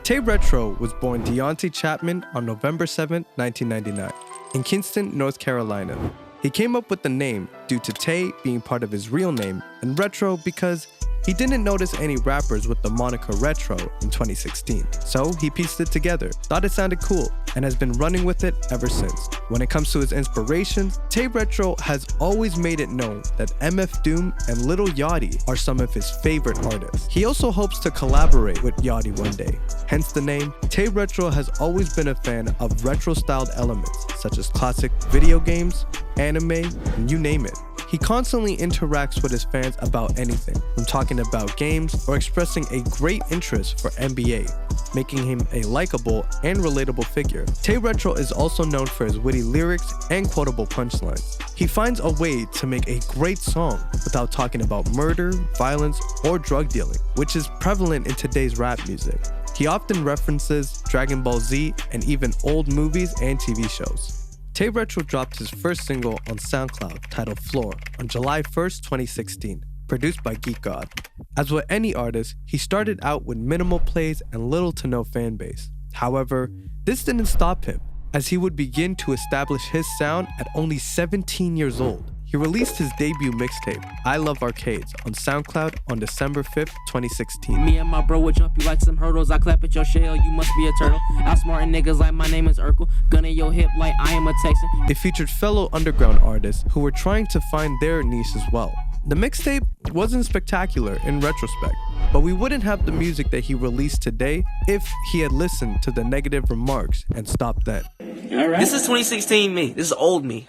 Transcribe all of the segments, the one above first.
Tay Retro was born Deontay Chapman on November 7, 1999, in Kinston, North Carolina. He came up with the name due to Tay being part of his real name and Retro because he didn't notice any rappers with the moniker Retro in 2016. So he pieced it together, thought it sounded cool, and has been running with it ever since. When it comes to his inspirations, Tay Retro has always made it known that MF Doom and Lil Yachty are some of his favorite artists. He also hopes to collaborate with Yachty one day, hence the name. Tay Retro has always been a fan of retro-styled elements such as classic video games, anime, and you name it. He constantly interacts with his fans about anything, from talking about games or expressing a great interest for NBA, making him a likable and relatable figure. Tay Retro is also known for his witty lyrics and quotable punchlines. He finds a way to make a great song without talking about murder, violence, or drug dealing, which is prevalent in today's rap music. He often references Dragon Ball Z and even old movies and TV shows. Tay Retro dropped his first single on SoundCloud titled Floor on July 1st, 2016, produced by Geek God. As with any artist, he started out with minimal plays and little to no fan base. However, this didn't stop him, as he would begin to establish his sound at only 17 years old. He released his debut mixtape, I Love Arcades, on SoundCloud on December 5th, 2016. Me and my bro would jump you like some hurdles. I clap at your shell, you must be a turtle. Outsmarting niggas like my name is Urkel. Gun in your hip like I am a Texan. It featured fellow underground artists who were trying to find their niche as well. The mixtape wasn't spectacular in retrospect, but we wouldn't have the music that he released today if he had listened to the negative remarks and stopped then. All right. This is 2016 me. This is old me.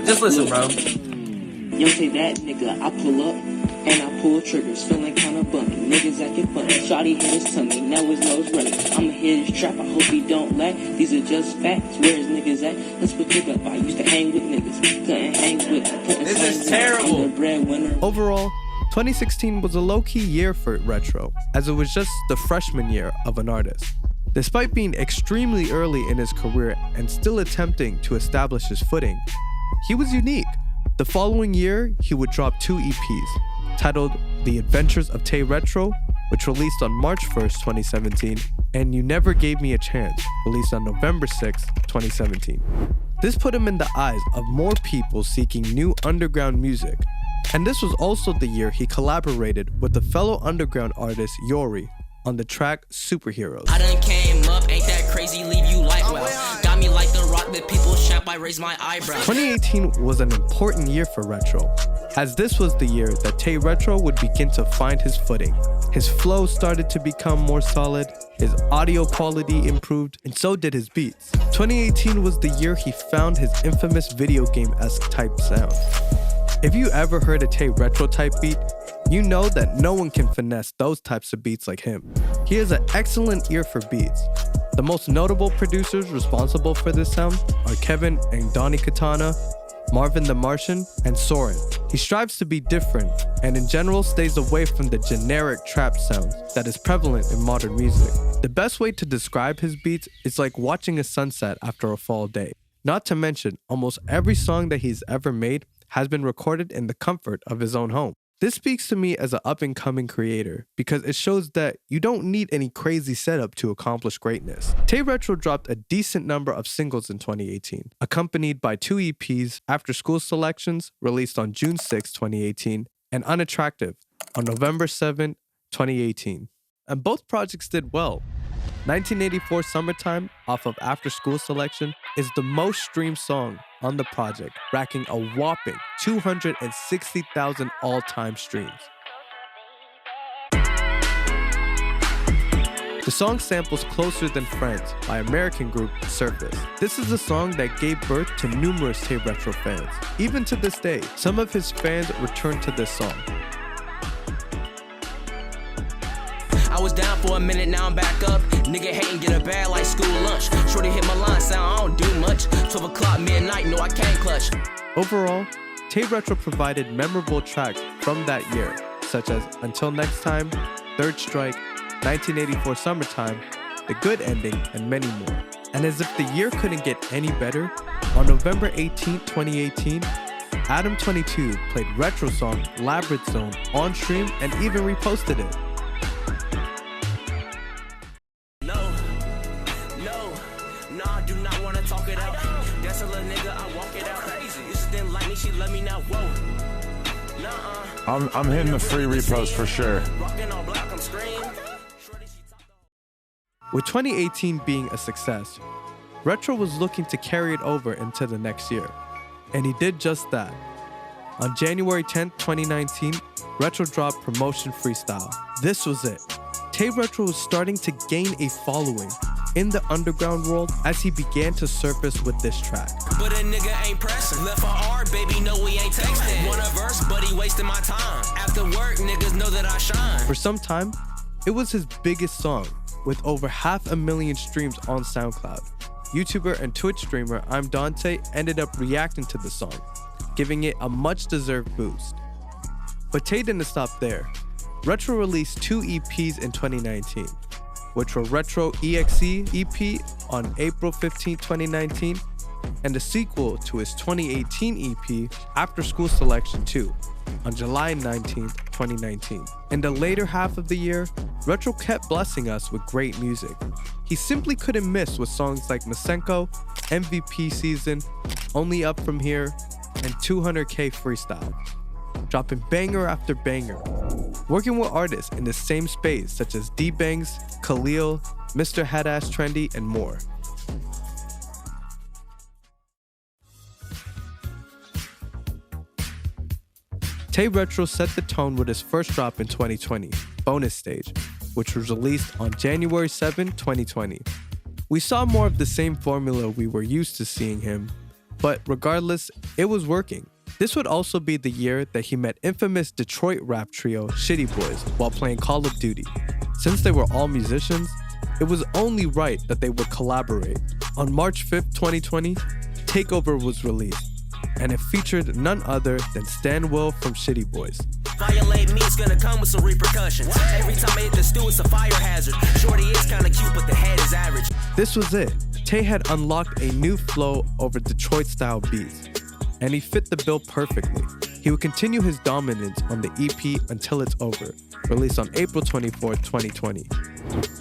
Just listen, bro. Yo, say that nigga, I pull up and I pull triggers, feeling kinda bummy. Niggas acting funny, shawty hit his tummy, now his nose running. I'ma hit his trap, I hope he don't laugh. These are just facts, where his niggas at? Let's put it up, I used to hang with niggas, couldn't hang with. This is terrible. I'm the breadwinner. Overall, 2016 was a low-key year for Retro, as it was just the freshman year of an artist. Despite being extremely early in his career and still attempting to establish his footing, he was unique. The following year, he would drop 2 EPs, titled The Adventures of Tay Retro, which released on March 1st, 2017, and You Never Gave Me a Chance, released on November 6th, 2017. This put him in the eyes of more people seeking new underground music, and this was also the year he collaborated with the fellow underground artist Yori on the track Superheroes. I done came up, ain't that crazy, leave you like well. Got me like the rock that people champ, I raise my eyebrow. 2018 was an important year for Retro, as this was the year that Tay Retro would begin to find his footing. His flow started to become more solid, his audio quality improved, and so did his beats. 2018 was the year he found his infamous video game-esque type sound. If you ever heard a Tay Retro type beat, you know that no one can finesse those types of beats like him. He has an excellent ear for beats. The most notable producers responsible for this sound are Kevin and Donnie Katana, Marvin the Martian, and Soren. He strives to be different and in general stays away from the generic trap sound that is prevalent in modern music. The best way to describe his beats is like watching a sunset after a fall day. Not to mention, almost every song that he's ever made has been recorded in the comfort of his own home. This speaks to me as an up-and-coming creator because it shows that you don't need any crazy setup to accomplish greatness. Tay Retro dropped a decent number of singles in 2018, accompanied by 2 EPs, After School Selections, released on June 6, 2018, and Unattractive on November 7, 2018. And both projects did well. 1984 Summertime off of After School Selection is the most streamed song on the project, racking a whopping 260,000 all-time streams. The song samples Closer Than Friends by American group Surface. This is a song that gave birth to numerous Tay Retro fans. Even to this day, some of his fans return to this song. I was down for a minute, now I'm back up. Nigga hatin', get a bag like school lunch. Shorty hit my line, sound I don't do much. 12 o'clock, midnight, no I can't clutch. Overall, Tay Retro provided memorable tracks from that year, such as Until Next Time, Third Strike, 1984 Summertime, The Good Ending, and many more. And as if the year couldn't get any better, on November 18, 2018, Adam22 played Retro song Labyrinth Zone on stream and even reposted it. love me now, whoa. I'm hitting the free repost for sure. With 2018 being a success, Retro was looking to carry it over into the next year, and he did just that. On January 10th, 2019, Retro dropped Promotion Freestyle. This was it. Tay Retro was starting to gain a following in the underground world as he began to surface with this track. But a nigga ain't pressing. Left for hard, baby, no we ain't texting. Want a verse, but he wasting my time. After work, niggas know that I shine. For some time, it was his biggest song, with over 500,000 streams on SoundCloud. YouTuber and Twitch streamer I'm Dante ended up reacting to the song, giving it a much-deserved boost. But Tay didn't stop there. Retro released 2 EPs in 2019, which were Retro EXE EP on April 15, 2019, and the sequel to his 2018 EP, After School Selection 2, on July 19, 2019. In the later half of the year, Retro kept blessing us with great music. He simply couldn't miss with songs like Masenko, MVP Season, Only Up From Here, and 200K Freestyle, dropping banger after banger, working with artists in the same space such as D-Bangs, Khalil, Mr. Hadass Trendy, and more. Tay Retro set the tone with his first drop in 2020, Bonus Stage, which was released on January 7, 2020. We saw more of the same formula we were used to seeing him, but regardless, it was working. This would also be the year that he met infamous Detroit rap trio Shitty Boys while playing Call of Duty. Since they were all musicians, it was only right that they would collaborate. On March 5, 2020, Takeover was released, and it featured none other than Stan Will from Shitty Boys. Violate me, it's gonna come with some repercussions. Every time I hit the stew, it's a fire hazard. Shorty is kinda cute, but the head is average. This was it. Tay had unlocked a new flow over Detroit-style beats, and he fit the bill perfectly. He would continue his dominance on the EP Until It's Over, released on April 24, 2020.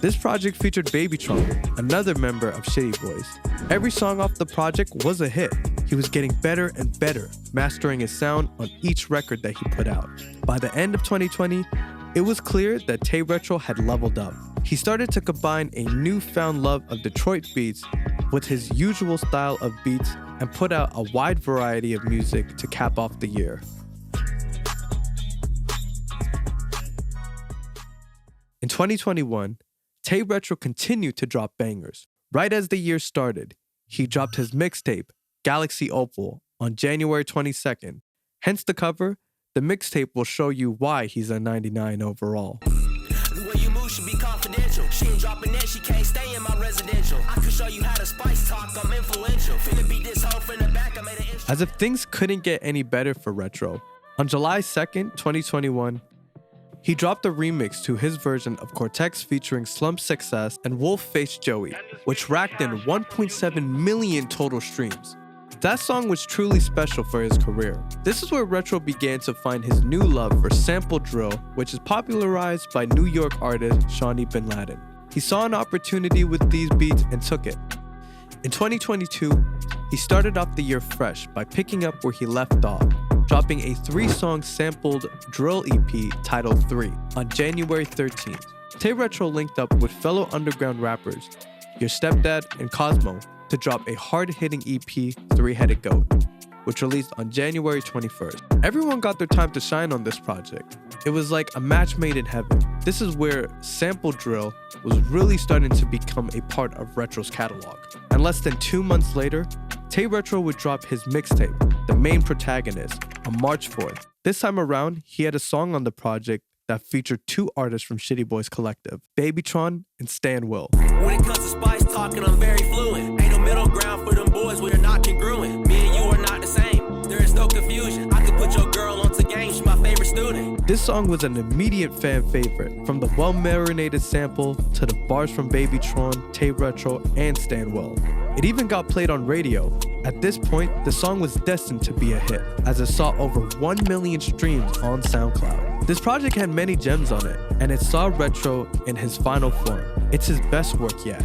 This project featured Babytron, another member of Shitty Boys. Every song off the project was a hit. He was getting better and better, mastering his sound on each record that he put out. By the end of 2020, it was clear that Tae Retro had leveled up. He started to combine a newfound love of Detroit beats with his usual style of beats and put out a wide variety of music to cap off the year. In 2021, Tae Retro continued to drop bangers. Right as the year started, he dropped his mixtape, Galaxy Opal, on January 22nd. Hence the cover. The mixtape will show you why he's a 99 overall. The way you move should be confidential. She ain't dropping that, she can't stay in my residential. I could show you how to spice talk, I'm influential. Finna beat this hoe from the back, I made an intro. As if things couldn't get any better for Retro, on July 2nd, 2021, he dropped a remix to his version of Cortex featuring Slump Success and Wolf-Faced Joey, which racked in 1.7 million total streams. That song was truly special for his career. This is where Retro began to find his new love for sample drill, which is popularized by New York artist Shawnee Bin Laden. He saw an opportunity with these beats and took it. In 2022, he started off the year fresh by picking up where he left off, dropping a 3-song sampled drill EP titled 3 on January 13th. Tay Retro linked up with fellow underground rappers, Your Stepdad and Cosmo, to drop a hard-hitting EP, 3-Headed Goat, which released on January 21st. Everyone got their time to shine on this project. It was like a match made in heaven. This is where sample drill was really starting to become a part of Retro's catalog. And less than 2 months later, Tay Retro would drop his mixtape, The Main Protagonist, on March 4th. This time around, he had a song on the project that featured 2 artists from Shitty Boys Collective, Babytron and Stan Will. When it comes to spice talking, I'm very fluent. Ain't no middle ground for them boys, we are not congruent. Me and you are not the same, there is no confusion. I could put your girl onto game, she's my favorite student. This song was an immediate fan favorite, from the well-marinated sample to the bars from Babytron, Tay Retro, and Stan Will. It even got played on radio. At this point, the song was destined to be a hit, as it saw over 1 million streams on SoundCloud. This project had many gems on it, and it saw Retro in his final form. It's his best work yet.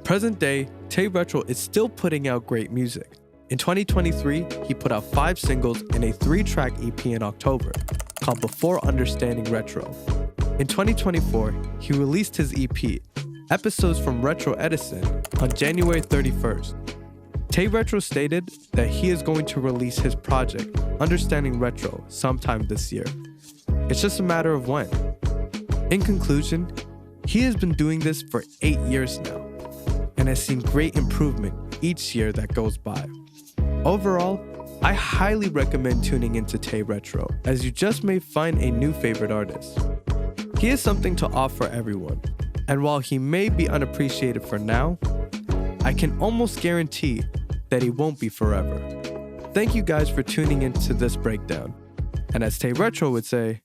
Present day, Tay Retro is still putting out great music. In 2023, he put out 5 singles and a 3-track EP in October, called Before Understanding Retro. In 2024, he released his EP, Episodes from Retro Edison, on January 31st. Tay Retro stated that he is going to release his project, Understanding Retro, sometime this year. It's just a matter of when. In conclusion, he has been doing this for 8 years now, and has seen great improvement each year that goes by. Overall, I highly recommend tuning into Tay Retro, as you just may find a new favorite artist. He has something to offer everyone, and while he may be unappreciated for now, I can almost guarantee that he won't be forever. Thank you guys for tuning into this breakdown, and as Tay Retro would say,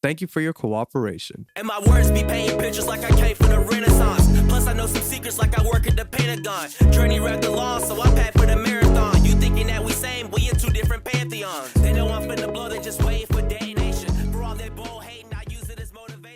thank you for your cooperation. And my words be painting pictures like I came from the Renaissance. Plus I know some secrets like I work at the Pentagon. Journey wrapped along, so I packed for the marathon. You thinking that we same, we in 2 different pantheons. They know I'm finna blow, they just wait